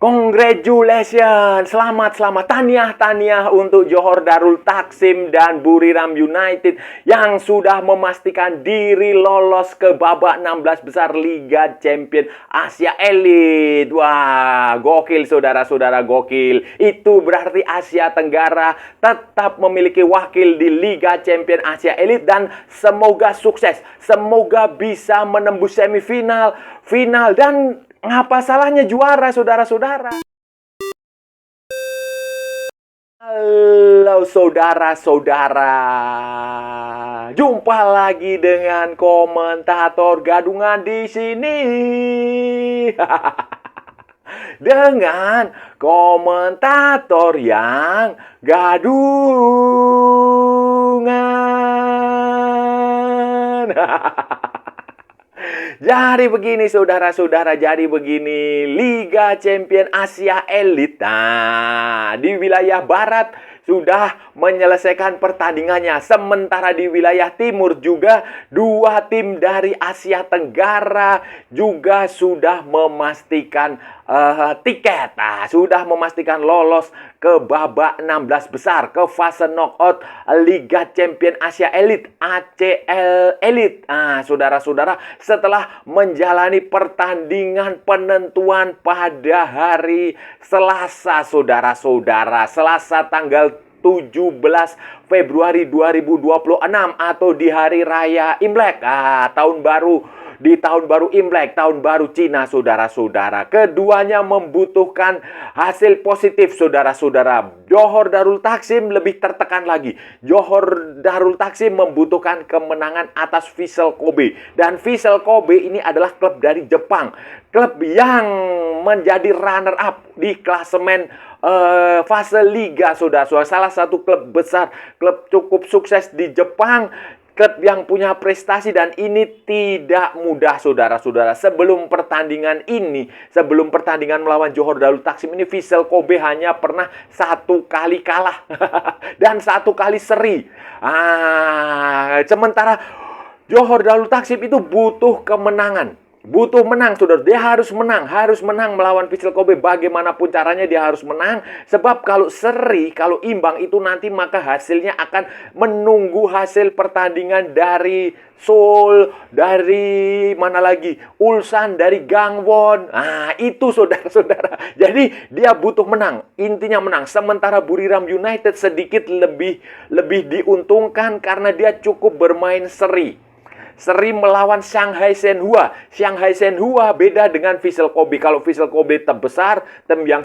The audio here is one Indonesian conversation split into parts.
Congratulations, selamat taniah untuk Johor Darul Taksim dan Buriram United yang sudah memastikan diri lolos ke babak 16 besar Liga Champion Asia Elite. Wah, gokil saudara-saudara, gokil. Itu berarti Asia Tenggara tetap memiliki wakil di Liga Champion Asia Elite dan semoga sukses, semoga bisa menembus semifinal, final, dan ngapa salahnya juara, saudara-saudara? Halo saudara-saudara, jumpa lagi dengan komentator gadungan di sini. Dengan komentator yang gadungan. Jadi begini saudara-saudara, jadi begini Liga Champion Asia Elite. Nah, di wilayah barat sudah menyelesaikan pertandingannya. Sementara di wilayah timur juga dua tim dari Asia Tenggara juga sudah memastikan tiket. Nah, sudah memastikan lolos ke babak 16 besar, ke fase knockout Liga Champion Asia Elite, ACL Elite. Nah, saudara-saudara, setelah menjalani pertandingan penentuan pada hari Selasa, saudara-saudara, Selasa tanggal 17 Februari 2026 atau di hari raya Imlek, di tahun baru Imlek, tahun baru Cina, saudara-saudara. Keduanya membutuhkan hasil positif, saudara-saudara. Johor Darul Taksim lebih tertekan lagi. Johor Darul Taksim membutuhkan kemenangan atas Vissel Kobe. Dan Vissel Kobe ini adalah klub dari Jepang. Klub yang menjadi runner up di klasemen fase liga, saudara-saudara. Salah satu klub besar, klub cukup sukses di Jepang. Klub yang punya prestasi, dan ini tidak mudah, saudara-saudara. Sebelum pertandingan melawan Johor Darul Taksim ini, Vissel Kobe hanya pernah satu kali kalah dan satu kali seri. Sementara Johor Darul Taksim itu butuh kemenangan. Butuh menang, saudara. Dia harus menang melawan Vissel Kobe. Bagaimanapun caranya dia harus menang. Sebab kalau seri, kalau imbang itu nanti maka hasilnya akan menunggu hasil pertandingan dari Seoul, dari mana lagi? Ulsan, dari Gangwon. Nah, itu saudara-saudara. Jadi dia butuh menang. Intinya menang. Sementara Buriram United sedikit lebih diuntungkan karena dia cukup bermain seri melawan Shanghai Shenhua. Shanghai Shenhua beda dengan Vissel Kobe. Kalau Vissel Kobe terbesar, tim yang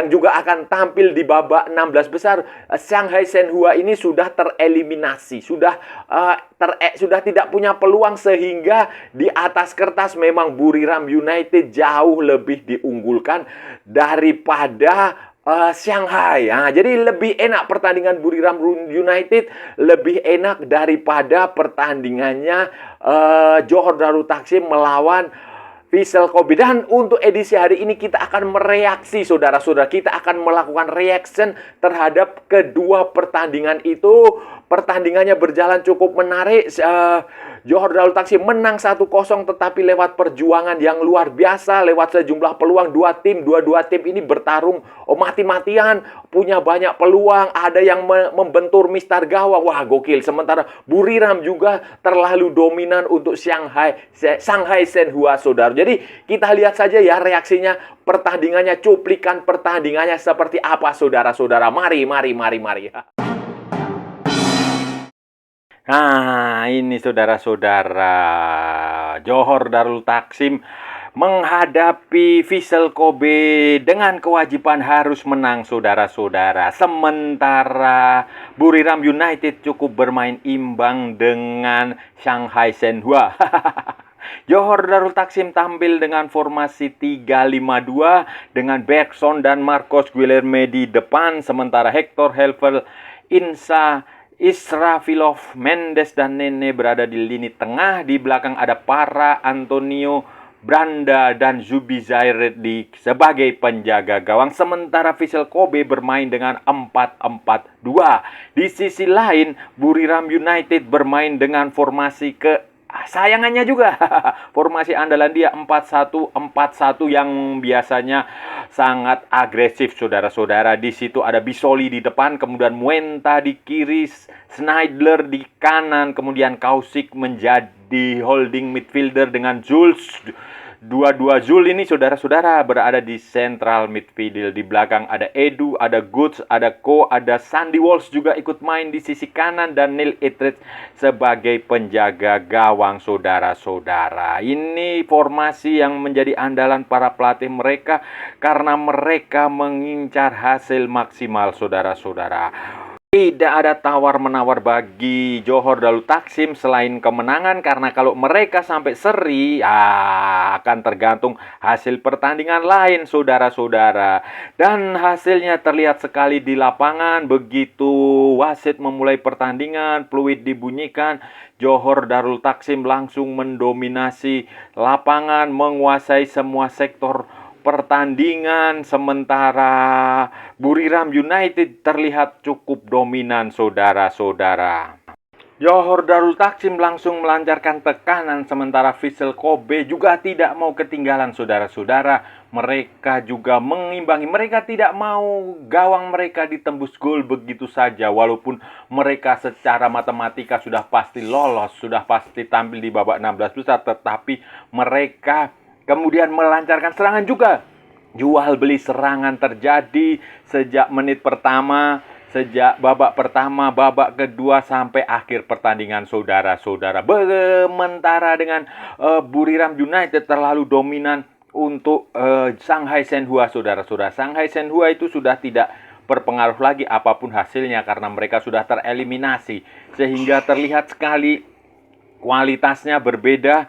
juga akan tampil di babak 16 besar, Shanghai Shenhua ini sudah tereliminasi, sudah tidak punya peluang, sehingga di atas kertas memang Buriram United jauh lebih diunggulkan daripada Shanghai. Jadi lebih enak pertandingan Buriram United, lebih enak daripada pertandingannya Johor Darul Taksim melawan Vissel Kobe. Dan untuk edisi hari ini kita akan mereaksi, saudara-saudara. Kita akan melakukan reaction terhadap kedua pertandingan itu. Pertandingannya berjalan cukup menarik. Johor Darul Taksim menang 1-0, tetapi lewat perjuangan yang luar biasa, lewat sejumlah peluang. Dua-dua tim ini bertarung mati-matian, punya banyak peluang. Ada yang membentur mistar gawang. Wah, gokil. Sementara Buriram juga terlalu dominan untuk Shanghai Shenhua, saudara. Jadi kita lihat saja ya reaksinya, pertandingannya, cuplikan pertandingannya seperti apa, saudara-saudara. Mari. Nah, ini saudara-saudara, Johor Darul Taksim menghadapi Vissel Kobe dengan kewajiban harus menang, saudara-saudara. Sementara Buriram United cukup bermain imbang dengan Shanghai Shenhua. Johor Darul Taksim tampil dengan formasi 3-5-2 dengan Bergson dan Marcos Guilherme di depan, sementara Hector Helvel, Israfilov, Mendes, dan Nene berada di lini tengah. Di belakang ada Para, Antonio, Branda, dan Zubi Zaire sebagai penjaga gawang. Sementara Vissel Kobe bermain dengan 4-4-2. Di sisi lain, Buriram United bermain dengan formasi Sayangannya juga formasi andalan dia 4-1-4-1 yang biasanya sangat agresif, saudara-saudara. Di situ ada Bisoli di depan, kemudian Muenta di kiri, Schneider di kanan, kemudian Kausik menjadi holding midfielder dengan Jules. Dua-dua Zul ini, saudara-saudara, berada di central midfield. Di belakang ada Edu, ada Goods, ada Ko, ada Sandy Walsh juga ikut main di sisi kanan, dan Neil Ettridge sebagai penjaga gawang, saudara-saudara. Ini formasi yang menjadi andalan para pelatih mereka karena mereka mengincar hasil maksimal, saudara-saudara. Tidak ada tawar-menawar bagi Johor Darul Taksim selain kemenangan, karena kalau mereka sampai seri, akan tergantung hasil pertandingan lain, saudara-saudara. Dan hasilnya terlihat sekali di lapangan. Begitu wasit memulai pertandingan, peluit dibunyikan, Johor Darul Taksim langsung mendominasi lapangan, menguasai semua sektor pertandingan, sementara Buriram United terlihat cukup dominan, saudara-saudara. Johor Darul Taksim langsung melancarkan tekanan, sementara Vissel Kobe juga tidak mau ketinggalan, saudara-saudara. Mereka juga mengimbangi. Mereka tidak mau gawang mereka ditembus gol begitu saja, walaupun mereka secara matematika sudah pasti lolos, sudah pasti tampil di babak 16 besar, tetapi mereka kemudian melancarkan serangan juga. Jual beli serangan terjadi sejak menit pertama, sejak babak pertama, babak kedua, sampai akhir pertandingan, saudara-saudara. Sementara dengan Buriram United terlalu dominan untuk Shanghai Shenhua, saudara-saudara. Shanghai Shenhua itu sudah tidak berpengaruh lagi apapun hasilnya karena mereka sudah tereliminasi. Sehingga terlihat sekali kualitasnya berbeda,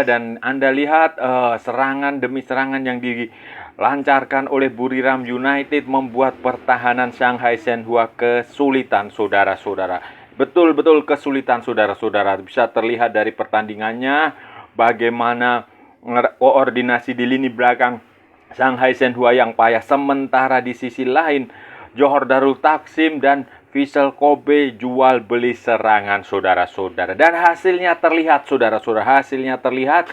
dan Anda lihat serangan demi serangan yang dilancarkan oleh Buriram United membuat pertahanan Shanghai Shenhua kesulitan, saudara-saudara. Betul-betul kesulitan, saudara-saudara. Bisa terlihat dari pertandingannya bagaimana koordinasi di lini belakang Shanghai Shenhua yang payah, sementara di sisi lain Johor Darul Taksim dan Vissel Kobe jual beli serangan, saudara-saudara. Dan hasilnya terlihat, saudara-saudara. Hasilnya terlihat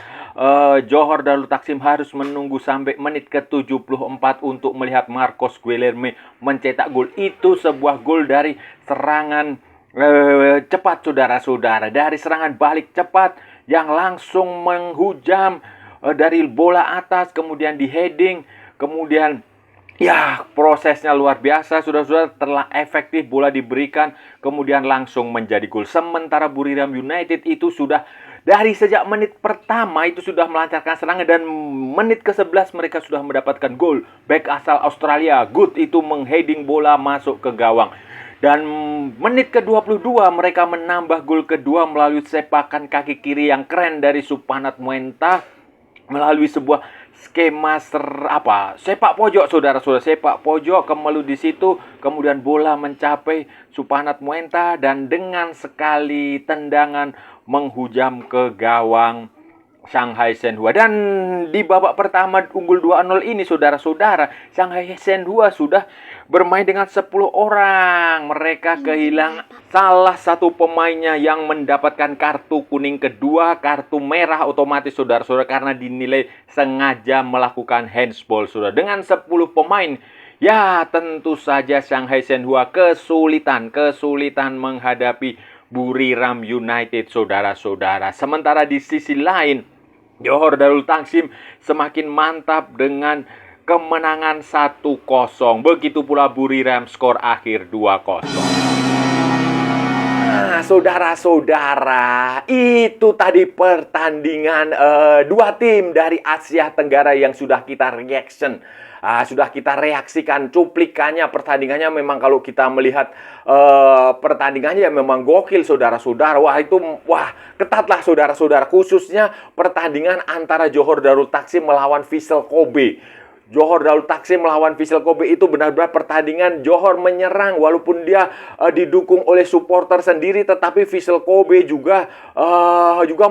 Johor Darul Taksim harus menunggu sampai menit ke-74 untuk melihat Marcos Guilherme mencetak gol. Itu sebuah gol dari serangan cepat, saudara-saudara. Dari serangan balik cepat yang langsung menghujam dari bola atas, kemudian di heading, kemudian ya, prosesnya luar biasa, saudara-saudara. Telah efektif, bola diberikan, kemudian langsung menjadi gol. Sementara Buriram United itu sudah dari sejak menit pertama itu sudah melancarkan serangan, dan menit ke-11 mereka sudah mendapatkan gol. Back asal Australia, Good, itu mengheading bola masuk ke gawang. Dan menit ke-22 mereka menambah gol kedua melalui sepakan kaki kiri yang keren dari Supanat Muenta melalui sebuah skema sepak pojok, saudara-saudara. Sepak pojok, Kemelu di situ, kemudian bola mencapai Supanat Muenta dan dengan sekali tendangan menghujam ke gawang Shanghai Shenhua. Dan di babak pertama unggul 2-0 ini, saudara-saudara, Shanghai Shenhua sudah bermain dengan 10 orang. Mereka kehilangan salah satu pemainnya yang mendapatkan kartu kuning kedua, kartu merah otomatis, saudara-saudara, karena dinilai sengaja melakukan handsball, saudara. Dengan 10 pemain, ya tentu saja Shanghai Shenhua kesulitan menghadapi Buriram United, saudara-saudara. Sementara di sisi lain, Johor Darul Taksim semakin mantap dengan kemenangan 1-0. Begitu pula Buriram, skor akhir 2-0. Nah, saudara-saudara, itu tadi pertandingan dua tim dari Asia Tenggara yang sudah kita sudah kita reaksikan cuplikannya. Pertandingannya memang kalau kita melihat pertandingannya ya memang gokil, saudara-saudara. Wah, ketatlah, saudara-saudara. Khususnya pertandingan antara Johor Darul Taksim melawan Vissel Kobe. Johor Darul Takzim melawan Vissel Kobe itu benar-benar pertandingan Johor menyerang walaupun dia didukung oleh supporter sendiri, tetapi Vissel Kobe juga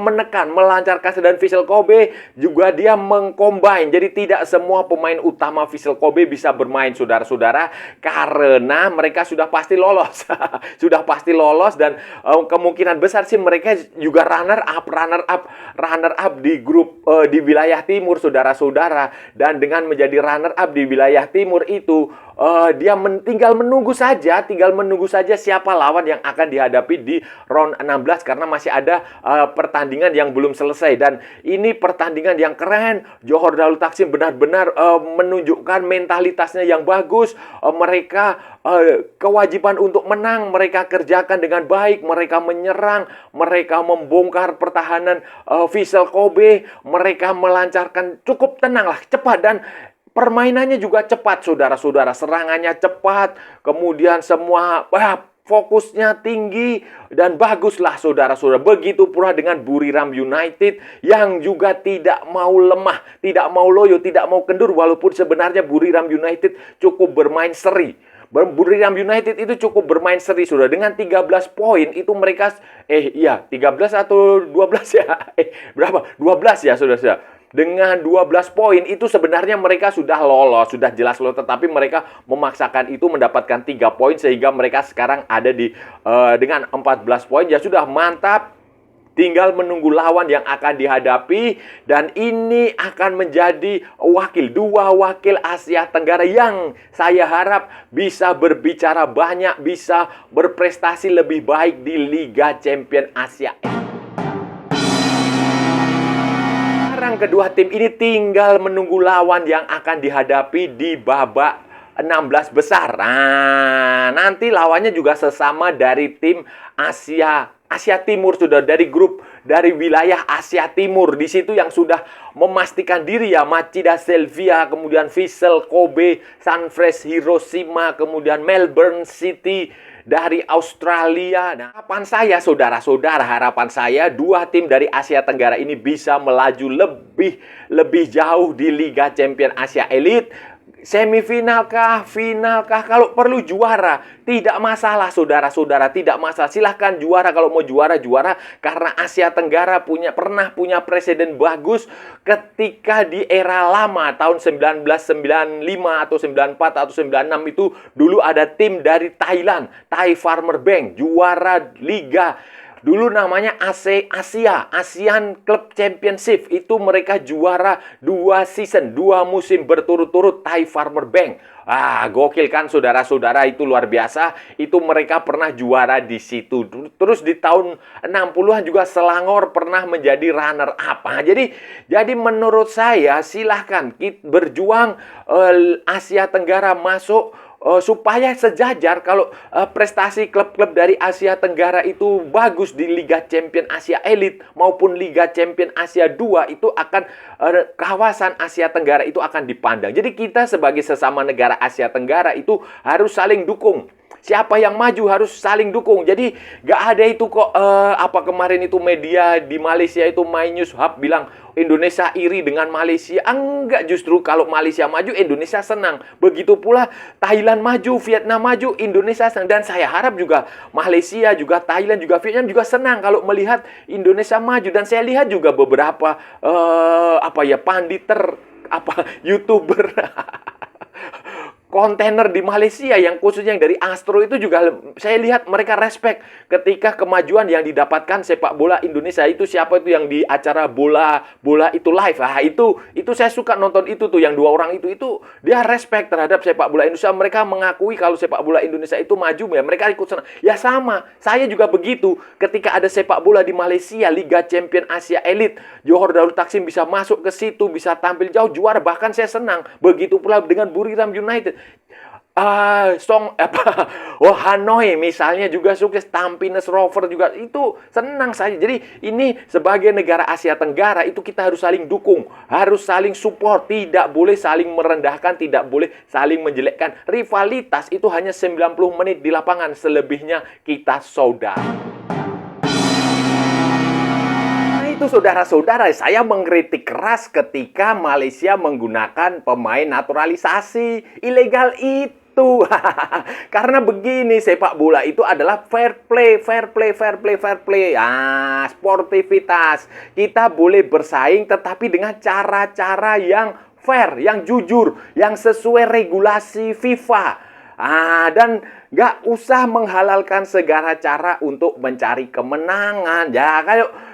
menekan, melancarkan, dan Vissel Kobe juga dia mengcombine. Jadi tidak semua pemain utama Vissel Kobe bisa bermain, saudara-saudara, karena mereka sudah pasti lolos. Sudah pasti lolos, dan kemungkinan besar sih mereka juga runner up di grup di wilayah timur, saudara-saudara. Dan dengan menjadi runner up di wilayah timur itu, dia tinggal menunggu saja siapa lawan yang akan dihadapi di round 16, karena masih ada pertandingan yang belum selesai. Dan ini pertandingan yang keren. Johor Darul Takzim benar-benar menunjukkan mentalitasnya yang bagus. Mereka kewajiban untuk menang mereka kerjakan dengan baik. Mereka menyerang, mereka membongkar pertahanan Vissel Kobe, mereka melancarkan cukup tenang lah, cepat, dan permainannya juga cepat, saudara-saudara. Serangannya cepat, kemudian semua fokusnya tinggi dan baguslah, saudara-saudara. Begitu pula dengan Buriram United yang juga tidak mau lemah, tidak mau loyo, tidak mau kendur, walaupun sebenarnya Buriram United cukup bermain seri. Buriram United itu cukup bermain seri, saudara. Dengan 13 poin itu mereka 13 atau 12 ya? Berapa? 12 ya, saudara-saudara. Dengan 12 poin itu sebenarnya mereka sudah lolos, sudah jelas lolos, tetapi mereka memaksakan itu mendapatkan 3 poin sehingga mereka sekarang ada di dengan 14 poin. Ya sudah, mantap. Tinggal menunggu lawan yang akan dihadapi, dan ini akan menjadi dua wakil Asia Tenggara yang saya harap bisa berbicara banyak, bisa berprestasi lebih baik di Liga Champion Asia. Sekarang kedua tim ini tinggal menunggu lawan yang akan dihadapi di babak 16 besar. Nah, nanti lawannya juga sesama dari tim Asia Timur, sudah dari grup dari wilayah Asia Timur. Di situ yang sudah memastikan diri ya, Machida Selvia, kemudian Vissel Kobe, Sunfresh Hiroshima, kemudian Melbourne City dari Australia. Nah, harapan saya, saudara-saudara, harapan saya dua tim dari Asia Tenggara ini bisa melaju lebih jauh di Liga Champion Asia Elite. Semifinal kah, final kah, kalau perlu juara, tidak masalah, saudara-saudara, tidak masalah. Silahkan juara, kalau mau juara, karena Asia Tenggara pernah punya presiden bagus ketika di era lama, tahun 1995 atau 94 atau 96 itu, dulu ada tim dari Thailand, Thai Farmer Bank, juara Liga. Dulu namanya Asian Club Championship. Itu mereka juara 2 musim berturut-turut, Thai Farmer Bank. Gokil kan, saudara-saudara, itu luar biasa. Itu mereka pernah juara di situ. Terus di tahun 60-an juga Selangor pernah menjadi runner up. Jadi menurut saya silahkan berjuang, Asia Tenggara masuk, supaya sejajar. Kalau prestasi klub-klub dari Asia Tenggara itu bagus di Liga Champion Asia Elite maupun Liga Champion Asia 2, itu akan kawasan Asia Tenggara itu akan dipandang. Jadi kita sebagai sesama negara Asia Tenggara itu harus saling dukung. Siapa yang maju harus saling dukung. Jadi gak ada itu kok kemarin itu media di Malaysia itu My News Hub bilang Indonesia iri dengan Malaysia. Enggak, justru kalau Malaysia maju, Indonesia senang. Begitu pula Thailand maju, Vietnam maju, Indonesia senang. Dan saya harap juga Malaysia, juga Thailand, juga Vietnam juga senang kalau melihat Indonesia maju. Dan saya lihat juga beberapa YouTuber kontainer di Malaysia yang khususnya yang dari Astro itu juga saya lihat mereka respect ketika kemajuan yang didapatkan sepak bola Indonesia. Itu siapa itu yang di acara bola itu live. Itu saya suka nonton itu tuh, yang 2 orang itu dia respect terhadap sepak bola Indonesia. Mereka mengakui kalau sepak bola Indonesia itu maju, ya mereka ikut senang. Ya sama, saya juga begitu. Ketika ada sepak bola di Malaysia, Liga Champion Asia Elite, Johor Darul Takzim bisa masuk ke situ, bisa tampil jauh, juara, bahkan saya senang. Begitu pula dengan Buriram United. Hanoi misalnya juga sukses, Tampines Rover juga, itu senang saya. Jadi ini sebagai negara Asia Tenggara itu kita harus saling dukung, harus saling support, tidak boleh saling merendahkan, tidak boleh saling menjelekkan. Rivalitas itu hanya 90 menit di lapangan, selebihnya kita saudara. Itu itu saudara-saudara, saya mengkritik keras ketika Malaysia menggunakan pemain naturalisasi ilegal itu. Karena begini, sepak bola itu adalah fair play, fair play, fair play, fair play. Sportivitas. Kita boleh bersaing tetapi dengan cara-cara yang fair, yang jujur, yang sesuai regulasi FIFA. Dan nggak usah menghalalkan segala cara untuk mencari kemenangan. Ya,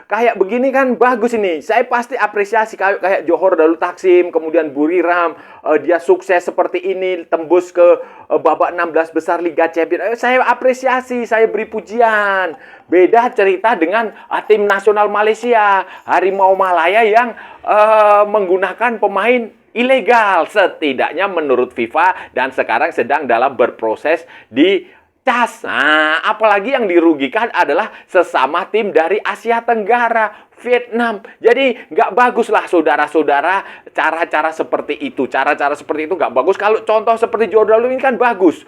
kayak begini kan bagus ini. Saya pasti apresiasi kayak Johor Darul Taksim, kemudian Buriram, dia sukses seperti ini, tembus ke babak 16 besar Liga Champions. Saya apresiasi, saya beri pujian. Beda cerita dengan tim nasional Malaysia, Harimau Malaya yang menggunakan pemain ilegal, setidaknya menurut FIFA, dan sekarang sedang dalam berproses di CAS. Apalagi yang dirugikan adalah sesama tim dari Asia Tenggara, Vietnam. Jadi nggak bagus lah saudara-saudara cara-cara seperti itu. Cara-cara seperti itu nggak bagus. Kalau contoh seperti Jordan ini kan bagus.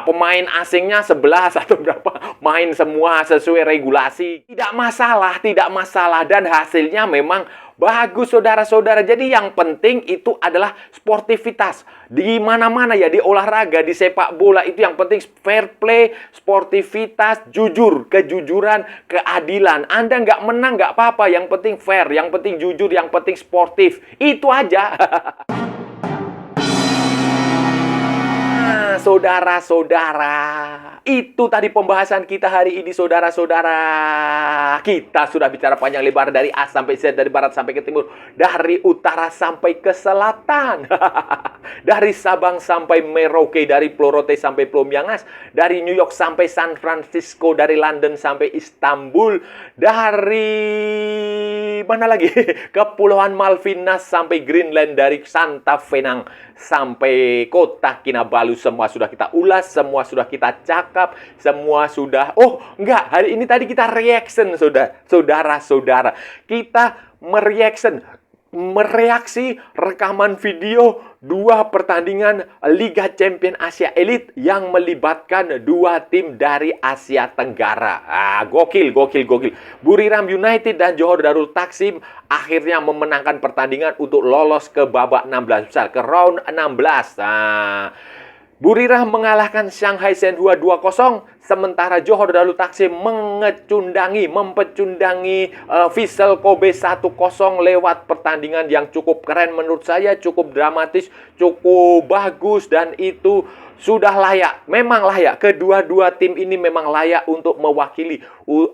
Pemain asingnya 11 atau berapa main semua sesuai regulasi. Tidak masalah, tidak masalah. Dan hasilnya memang bagus saudara-saudara. Jadi yang penting itu adalah sportivitas. Di mana-mana ya, di olahraga, di sepak bola itu yang penting fair play, sportivitas, jujur, kejujuran, keadilan. Anda nggak menang nggak apa-apa, yang penting fair, yang penting jujur, yang penting sportif. Itu aja. Saudara-saudara, itu tadi pembahasan kita hari ini, saudara-saudara. Kita sudah bicara panjang lebar dari A sampai Z, dari barat sampai ke timur, dari utara sampai ke selatan. Dari Sabang sampai Merauke, dari Pulau Rote sampai Pulau Miangas, dari New York sampai San Francisco, dari London sampai Istanbul, dari mana lagi? Kepulauan Malvinas sampai Greenland, dari Santa Fenang sampai Kota Kinabalu, semua sudah kita ulas, semua sudah kita cakap, semua sudah... Oh, enggak, hari ini tadi kita reaction, saudara-saudara. Kita mereaksi rekaman video 2 pertandingan Liga Champions Asia Elite yang melibatkan 2 tim dari Asia Tenggara. Gokil. Buriram United dan Johor Darul Taksim akhirnya memenangkan pertandingan untuk lolos ke babak 16 besar, ke round 16. Buriram mengalahkan Shanghai Shenhua 2-0, sementara Johor Darul Taksim mempecundangi Vissel Kobe 1-0 lewat pertandingan yang cukup keren menurut saya, cukup dramatis, cukup bagus, dan itu sudah layak, memang layak. Kedua-dua tim ini memang layak untuk mewakili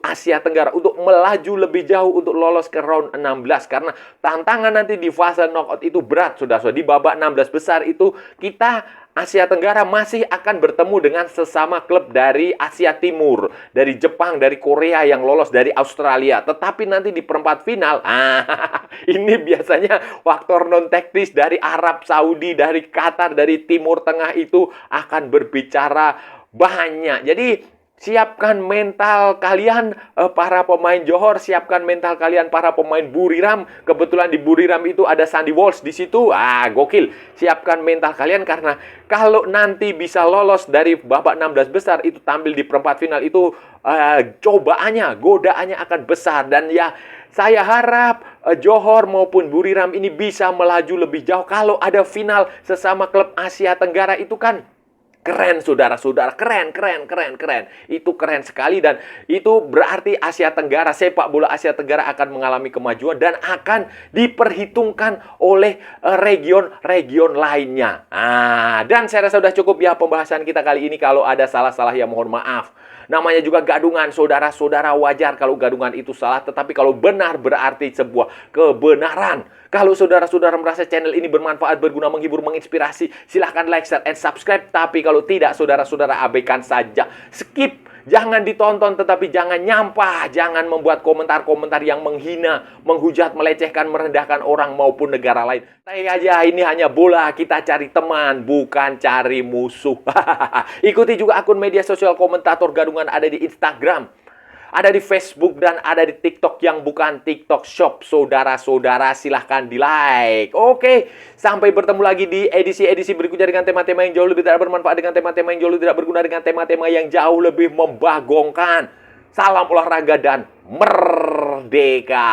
Asia Tenggara, untuk melaju lebih jauh, untuk lolos ke round 16. Karena tantangan nanti di fase knockout itu berat, saudara-saudara. Di babak 16 besar itu kita Asia Tenggara masih akan bertemu dengan sesama klub dari Asia Timur, dari Jepang, dari Korea yang lolos, dari Australia. Tetapi nanti di perempat final, ini biasanya faktor non-teknis dari Arab Saudi, dari Qatar, dari Timur Tengah itu akan berbicara banyak. Jadi siapkan mental kalian para pemain Johor, siapkan mental kalian para pemain Buriram. Kebetulan di Buriram itu ada Sandy Walsh di situ. Gokil. Siapkan mental kalian karena kalau nanti bisa lolos dari babak 16 besar itu tampil di perempat final itu cobaannya, godaannya akan besar, dan ya saya harap Johor maupun Buriram ini bisa melaju lebih jauh. Kalau ada final sesama klub Asia Tenggara itu kan keren, saudara-saudara. Keren. Itu keren sekali, dan itu berarti Asia Tenggara, sepak bola Asia Tenggara akan mengalami kemajuan dan akan diperhitungkan oleh region-region lainnya. Dan saya rasa sudah cukup ya pembahasan kita kali ini. Kalau ada salah-salah ya mohon maaf. Namanya juga gadungan, saudara-saudara, wajar kalau gadungan itu salah, tetapi kalau benar berarti sebuah kebenaran. Kalau saudara-saudara merasa channel ini bermanfaat, berguna, menghibur, menginspirasi, silahkan like, share, and subscribe. Tapi kalau tidak, saudara-saudara abaikan saja. Skip. Jangan ditonton, tetapi jangan nyampah. Jangan membuat komentar-komentar yang menghina, menghujat, melecehkan, merendahkan orang maupun negara lain. Saya aja, ini hanya bola. Kita cari teman, bukan cari musuh. Ikuti juga akun media sosial komentator gadungan ada di Instagram, ada di Facebook, dan ada di TikTok yang bukan TikTok Shop. Saudara-saudara silahkan di-like. Oke, sampai bertemu lagi di edisi-edisi berikutnya dengan tema-tema yang jauh lebih tidak bermanfaat, dengan tema-tema yang jauh lebih tidak berguna, dengan tema-tema yang jauh lebih membagongkan. Salam olahraga dan merdeka.